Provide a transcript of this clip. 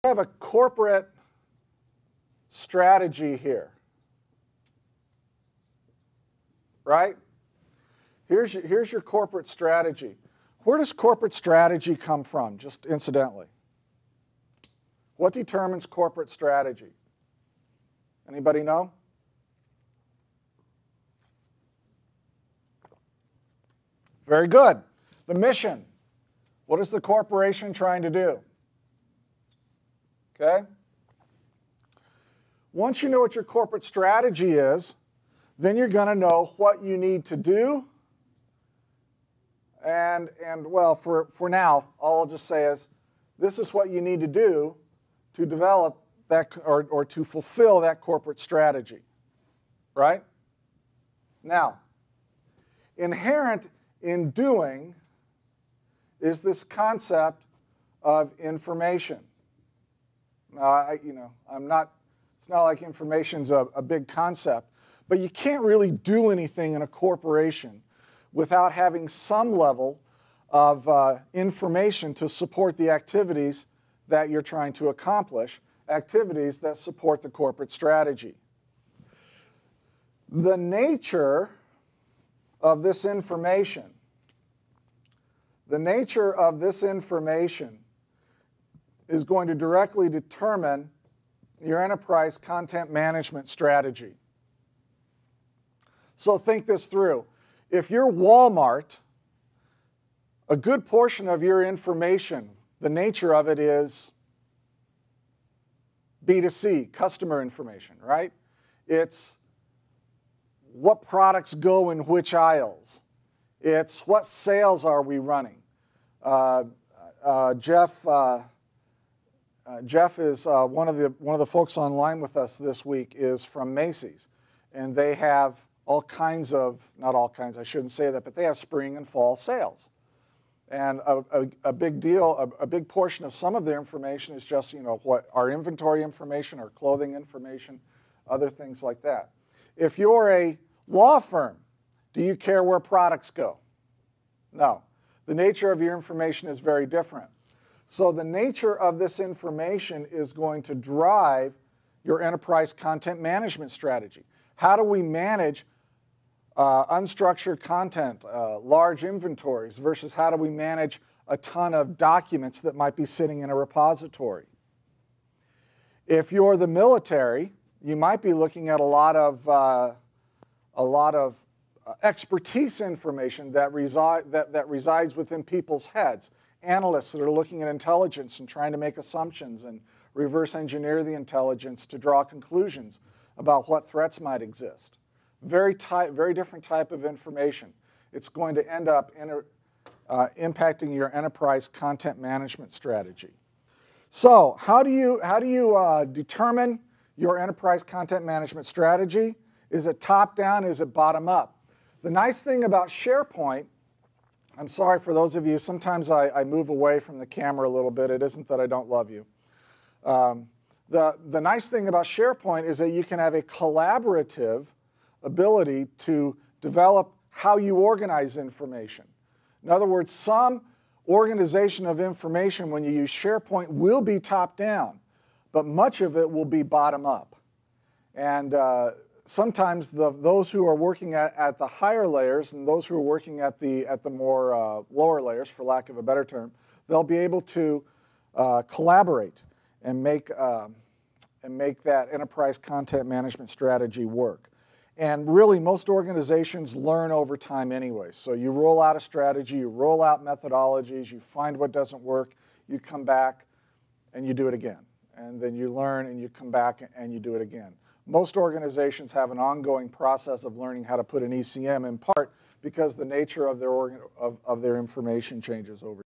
have a corporate strategy here, right? Here's your corporate strategy. Where does corporate strategy come from, just incidentally? What determines corporate strategy? Anybody know? Very good. The mission. What is the corporation trying to do? Okay? Once you know what your corporate strategy is, then you're going to know what you need to do. And well, for now, all I'll just say is, this is what you need to do to develop that, or to fulfill that corporate strategy, right? Now, inherent in doing is this concept of information. Now, it's not like information's a big concept, but you can't really do anything in a corporation without having some level of information to support the activities that you're trying to accomplish, activities that support the corporate strategy. The nature of this information, is going to directly determine your enterprise content management strategy. So think this through. If you're Walmart, a good portion of your information, the nature of it is B2C, customer information, right? It's what products go in which aisles. It's what sales are we running. Jeff is one of the folks online with us this week is from Macy's, and they have all kinds of, not all kinds, I shouldn't say that, but they have spring and fall sales. And a big deal, a big portion of some of their information is just, what our inventory information, our clothing information, other things like that. If you're a law firm, do you care where products go? No. The nature of your information is very different. So the nature of this information is going to drive your enterprise content management strategy. How do we manage unstructured content, large inventories, versus how do we manage a ton of documents that might be sitting in a repository? If you're the military, you might be looking at a lot of expertise information that resides within people's heads. Analysts that are looking at intelligence and trying to make assumptions and reverse engineer the intelligence to draw conclusions about what threats might exist. Very different type of information. It's going to end up impacting your enterprise content management strategy. So how do you determine your enterprise content management strategy? Is it top down? Is it bottom up? The nice thing about SharePoint, I'm sorry for those of you, sometimes I move away from the camera a little bit. It isn't that I don't love you. The nice thing about SharePoint is that you can have a collaborative ability to develop how you organize information. In other words, some organization of information when you use SharePoint will be top down, but much of it will be bottom up. And sometimes those who are working at the higher layers and those who are working at the more lower layers, for lack of a better term, they'll be able to collaborate and make that enterprise content management strategy work. And really, most organizations learn over time anyway. So you roll out a strategy, you roll out methodologies, you find what doesn't work, you come back and you do it again. And then you learn and you come back and you do it again. Most organizations have an ongoing process of learning how to put an ECM, in part because the nature of their information changes over time.